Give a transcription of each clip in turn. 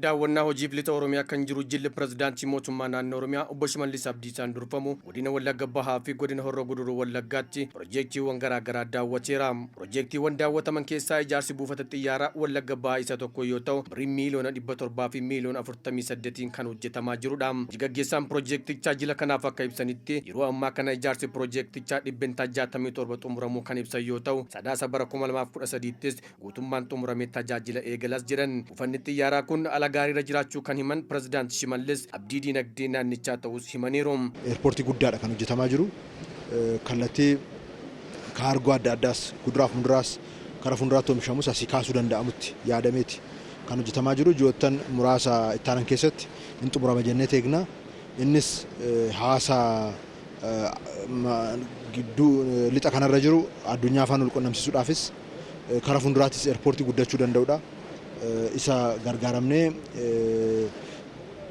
daawwannaa hojiif lixa Oromiyaa kan jiru jilli pirezidaantii mootummaa naannoo Oromiyaa obbo Shimallis Abdiisaan durfamu godina Wallagga Bahaa fi godina Horroo Guduruu Wallaggaatti piroojeektiiwwan garaa daawwateera. Piroojeektiiwwan daawwataman keessaa ijaarsi buufata xiyyaaraa Wallagga Bahaa isa tokko yoo ta'u, birrii miliyoona 700 fi miliyoona 48 kan hojjetamaa jirudha. Gaggeessaan piroojeektichaa jila kanaaf akka ibsanitti yeroo ammaa kana ijaarsi piroojeektichaa dhibbentaa 67 xumuramuu kan ibsan yoo ta'u, sadaasa bara 2013 guutummaan xumuramee tajaajila eegalas jedhan. Buufanni xiyyaaraa kun gaarii jiraachuu kan himan pirezidaantii Shimallis abdii dinagdee naannichaa ta'us himaniiru. Eerpoortii guddaadha kan hojjetamaa jiru. Kallattii kaargoo adda addaas kuduraaf muduraas karaa fuulduraatti oomishamus asii kaasuu danda'amutti yaadameeti kan hojjetamaa jiru. Ji'oottan muraasa itti aanan keessatti inni xumurama jennee eegna. Innis hawaasa gidduu lixa kanarra jiru addunyaa afaan wal quunnamsiisuudhaafis karaa fuulduraattis eerpoortii guddachuu danda'udha. Isa gargaaramnee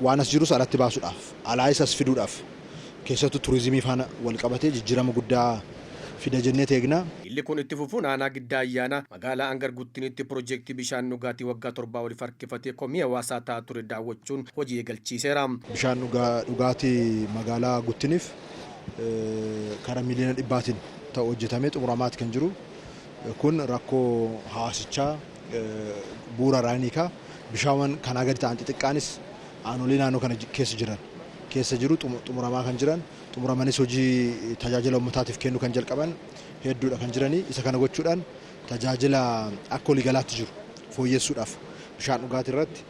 waan as jirus alatti baasuudhaaf alaa isas fiduudhaaf keessattuu turizimii faana wal qabatee jijjiirama guddaa fida jennee eegna. Illi kun itti fufuun aanaa Giddaa Ayyaana magaalaa Angar Guttiniitti piroojeektii bishaan dhugaatii waggaa 7 oliif harkifatee komii hawaasaa ta'aa ture daawwachuun hojii eegalchiiseera. Bishaan dhugaatii magaalaa Guttiniif karaa miliyoona 100 ta'u hojjetamee xumuramaatti kan jiru. Kun rakkoo hawaasichaa bu'uura raaniika bishaawwan kanaa gadi ta'an xixiqqaanis aanolee naannoo kana keessa jiru xumuramaa kan jiran, xumuramanis hojii tajaajila uummataatiif kennu kan jalqaban hedduudha kan jiranii. Isa kana gochuudhaan tajaajila akka waliigalaatti jiru fooyyessuudhaaf bishaan dhugaatii irratti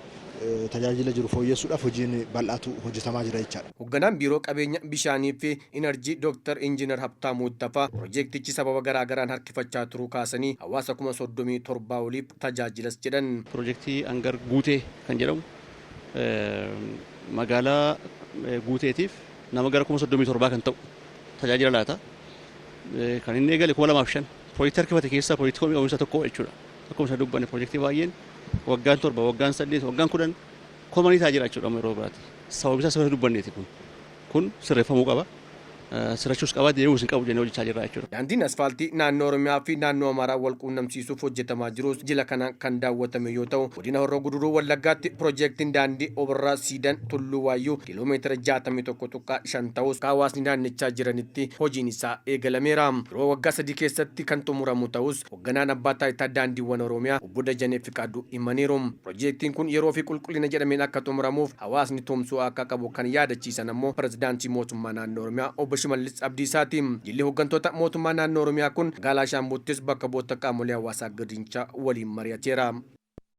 tajaajila jiru fooyyessuudhaaf hojiin bal'aatu hojjetamaa jira jechaadha. Hoogganaan biiroo qabeenya bishaanii fi inerjii Dr. Injiinar Habtaamuu Ittafaa piroojeektichi sababa garaagaraan harkifachaa turuu kaasanii hawaasa 37 oliif tajaajilas jedhan. Piroojeektii Angar Guutee kan jedhamu magaalaa Guuteetiif nama gara 37 kan ta'u tajaajila laata. Kan inni eegale 2005 piroojeektii harkifate keessaa piroojeektii oomisha tokko jechuudha. Akkuma isa dubbanne piroojeektii baay'een waggaan 7 waggaan 8 waggaan 10 komanii ta'a jechuudha yeroo biraati. Sababni isaa sirrii dubbanneeti kun sirreeffamuu qaba. Sirrachuus qaba deemuus hin qabu jennee hojjechaa jirra jechuudha. Daandiin asfaaltii naannoo Oromiyaa fi naannoo Amaaraa wal quunnamsiisuuf hojjetamaa jirus jila kana kan daawwatame yoo ta'u, godina Horroo Guduruu Wallaggaatti piroojeektiin daandii Oborraa Siidan Tulluu Waayyuu kiiloomeetira 61.5 ta'us hawaasni naannichaa jiranitti hojiin isaa eegalameera. Yeroo waggaa 3 keessatti kan xumuramu ta'us hoogganaan abbaa taayitaa daandiiwwan Oromiyaa obbo Dajanee Fiqaaduu himaniiru. Piroojeektiin kun yeroo fi qulqullina jedhameen akka xumuramuuf hawaasni tumsuu akka qabu kan yaadachiisan ammoo pirezidaantii mootummaa naannoo Oromiyaa obbo Shimallis Abdiisaati. Jilli hooggantoota mootummaa naannoo Oromiyaa kun magaalaa Shaambuuttis bakka bu'oota qaamolee hawaasaa gadinchaa waliin mari'ateera.